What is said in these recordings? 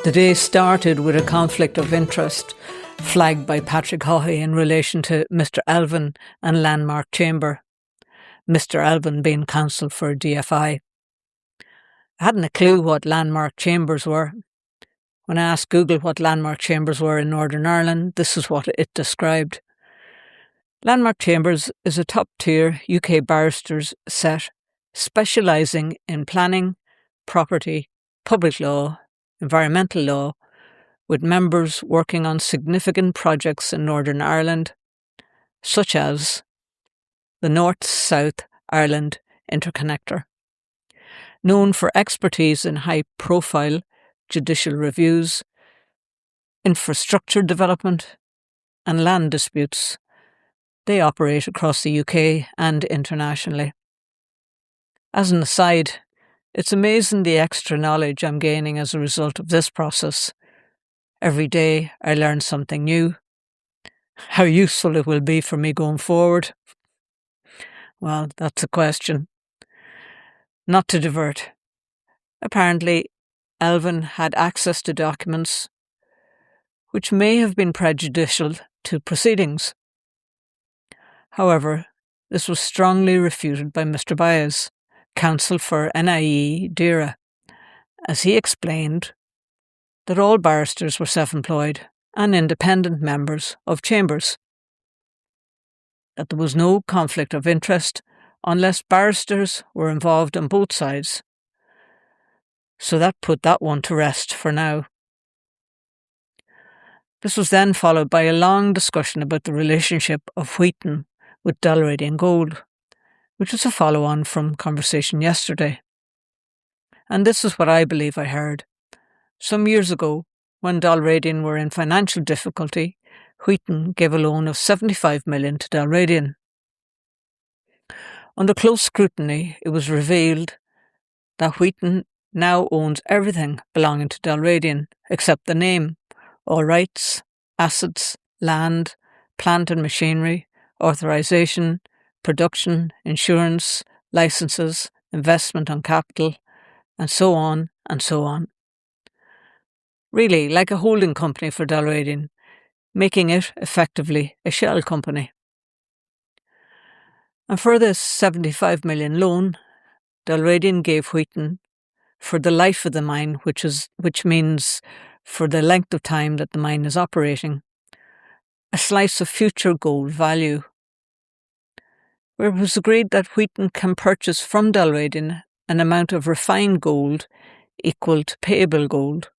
The day started with a conflict of interest flagged by Patrick Haughey in relation to Mr. Alvin and Landmark Chamber, Mr. Alvin being counsel for DFI. I hadn't a clue what landmark chambers were. When I asked Google what landmark chambers were in Northern Ireland, this is what it described. Landmark Chambers is a top-tier UK barristers set specialising in planning, property, public law, environmental law, with members working on significant projects in Northern Ireland, such as the North-South Ireland Interconnector. Known for expertise in high-profile judicial reviews, infrastructure development, and land disputes, they operate across the UK and internationally. As an aside, it's amazing the extra knowledge I'm gaining as a result of this process. Every day I learn something new. How useful it will be for me going forward? Well, that's a question. Not to divert. Apparently, Alvin had access to documents which may have been prejudicial to proceedings. However, this was strongly refuted by Mr. Baez, counsel for NIE DERA, as he explained that all barristers were self-employed and independent members of chambers, that there was no conflict of interest unless barristers were involved on both sides. So that put that one to rest for now. This was then followed by a long discussion about the relationship of Wheaton with Dalradian Gold, which was a follow-on from conversation yesterday. And this is what I believe I heard. Some years ago, when Dalradian were in financial difficulty, Wheaton gave a loan of 75 million to Dalradian. Under close scrutiny, it was revealed that Wheaton now owns everything belonging to Dalradian except the name, all rights, assets, land, plant and machinery, authorisation, production, insurance, licences, investment on capital, and so on and so on. Really, like a holding company for Dalradian, making it effectively a shell company. And for this 75 million loan, Dalradian gave Wheaton for the life of the mine, which means for the length of time that the mine is operating, a slice of future gold value, where it was agreed that Wheaton can purchase from Dalradian an amount of refined gold equal to payable gold.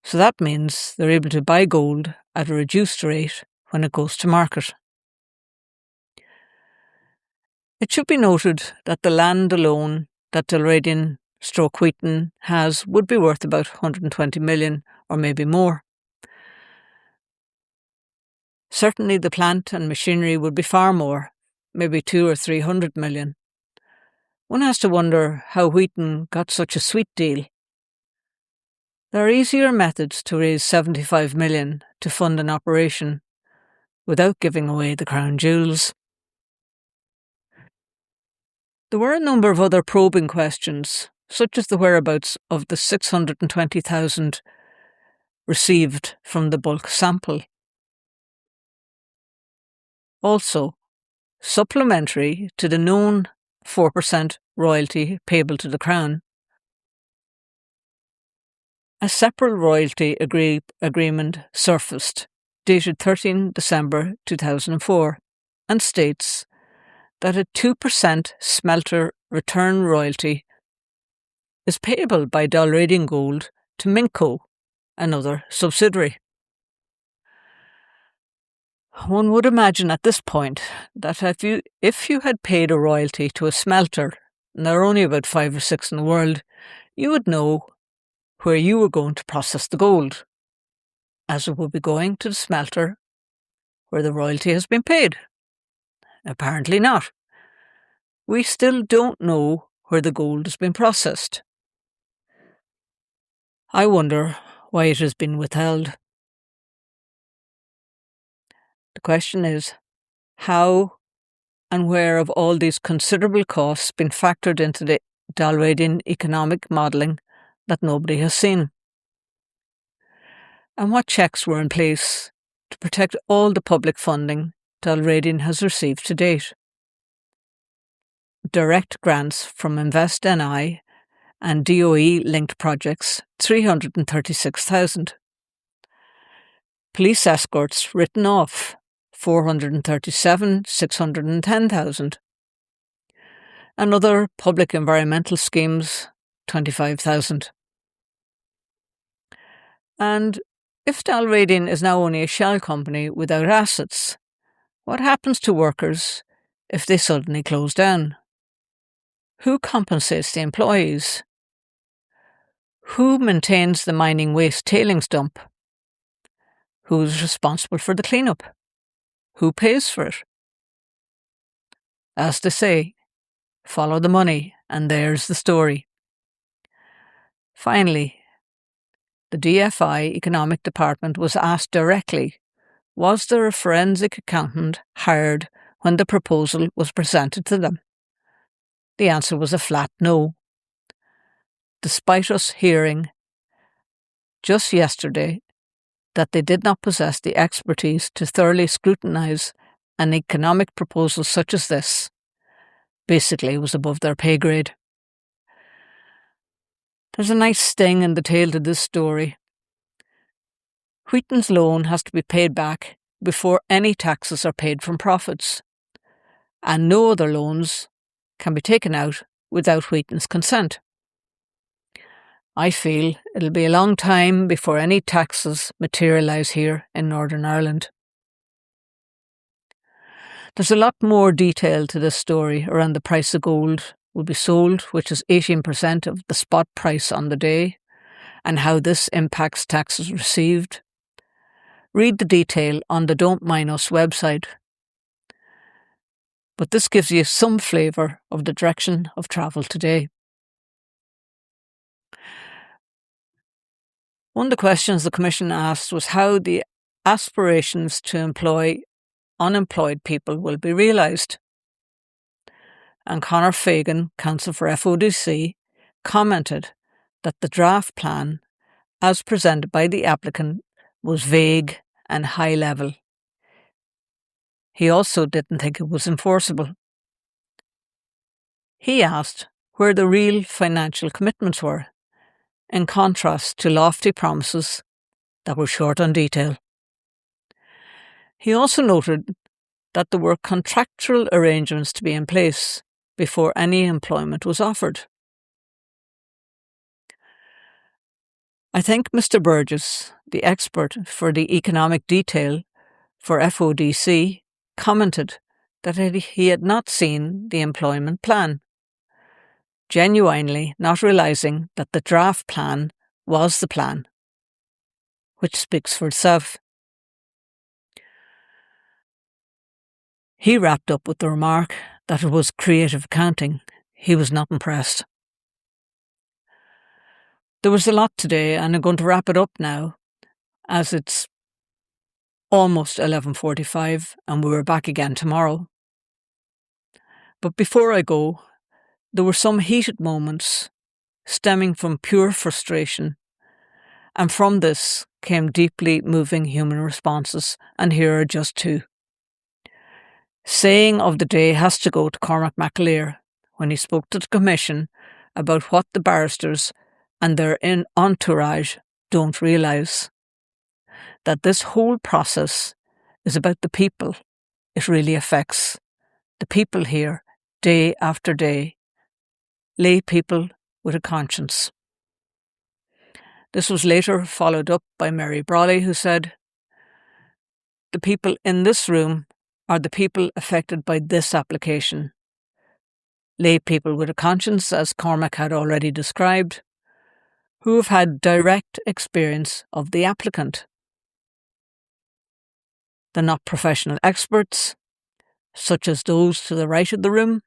So that means they're able to buy gold at a reduced rate when it goes to market. It should be noted that the land alone that Dalradian / Wheaton has would be worth about 120 million or maybe more. Certainly the plant and machinery would be far more, maybe 200 or 300 million. One has to wonder how Wheaton got such a sweet deal. There are easier methods to raise 75 million to fund an operation without giving away the crown jewels. There were a number of other probing questions, such as the whereabouts of the 620,000 received from the bulk sample. Also, supplementary to the known 4% royalty payable to the Crown, a separate royalty agreement surfaced, dated 13 December 2004, and states that a 2% smelter return royalty is payable by Dalradian Gold to Minco, another subsidiary. One would imagine at this point that if you had paid a royalty to a smelter, and there are only about 5 or 6 in the world, you would know where you were going to process the gold, as it would be going to the smelter where the royalty has been paid. Apparently not. We still don't know where the gold has been processed. I wonder why it has been withheld. The question is, how and where have all these considerable costs been factored into the Dalradian economic modelling that nobody has seen? and what checks were in place to protect all the public funding Dalradian has received to date. Direct grants from Invest NI and DOE-linked projects, 336,000. Police escorts written off, 610,000. And other public environmental schemes, 25,000. And if Dalradian is now only a shell company without assets, what happens to workers if they suddenly close down? Who compensates the employees? Who maintains the mining waste tailings dump? Who is responsible for the cleanup? Who pays for it? As they say, follow the money, and there's the story. Finally, the DFI Economic Department was asked directly, was there a forensic accountant hired when the proposal was presented to them? The answer was a flat no. Despite us hearing just yesterday that they did not possess the expertise to thoroughly scrutinise an economic proposal such as this, basically it was above their pay grade. There's a nice sting in the tail to this story. Wheaton's loan has to be paid back before any taxes are paid from profits, and no other loans can be taken out without Wheaton's consent. I feel it'll be a long time before any taxes materialise here in Northern Ireland. There's a lot more detail to this story around the price of gold will be sold, which is 18% of the spot price on the day, and how this impacts taxes received. Read the detail on the Don't Mine Us website. But this gives you some flavour of the direction of travel today. One of the questions the Commission asked was how the aspirations to employ unemployed people will be realised. And Conor Fagan, counsel for FODC, commented that the draft plan, as presented by the applicant, was vague and high level. He also didn't think it was enforceable. He asked where the real financial commitments were, in contrast to lofty promises that were short on detail. He also noted that there were contractual arrangements to be in place before any employment was offered. I think Mr. Burgess, the expert for the economic detail for FODC, commented that he had not seen the employment plan, genuinely not realising that the draft plan was the plan, which speaks for itself. He wrapped up with the remark that it was creative accounting. He was not impressed. There was a lot today, and I'm going to wrap it up now, as it's almost 11:45 and we're back again tomorrow. But before I go, there were some heated moments stemming from pure frustration, and from this came deeply moving human responses, and here are just two. Saying of the day has to go to Cormac McAleer when he spoke to the Commission about what the barristers and their entourage don't realise. That this whole process is about the people it really affects. The people here, day after day. Lay people with a conscience. This was later followed up by Mary Brawley, who said, the people in this room are the people affected by this application. Lay people with a conscience, as Cormac had already described, who have had direct experience of the applicant. They're not professional experts, such as those to the right of the room,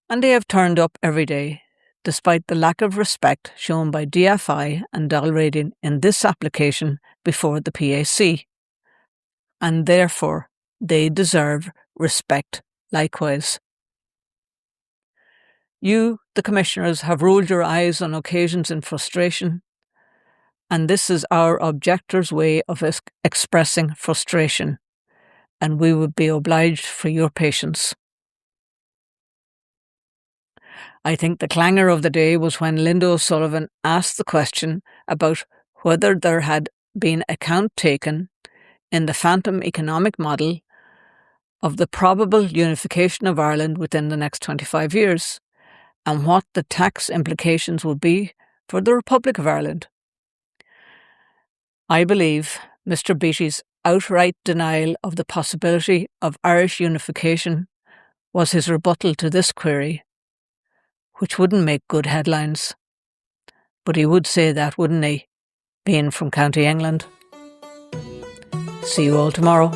and they have turned up every day, despite the lack of respect shown by DFI and Dalradian in this application before the PAC, and therefore they deserve respect likewise. You, the Commissioners, have rolled your eyes on occasions in frustration, And this is our objector's way of expressing frustration, and we would be obliged for your patience. I think the clangor of the day was when Linda O'Sullivan asked the question about whether there had been account taken in the phantom economic model of the probable unification of Ireland within the next 25 years, and what the tax implications would be for the Republic of Ireland. I believe Mr. Beattie's outright denial of the possibility of Irish unification was his rebuttal to this query, which wouldn't make good headlines. But he would say that, wouldn't he, being from County England? See you all tomorrow.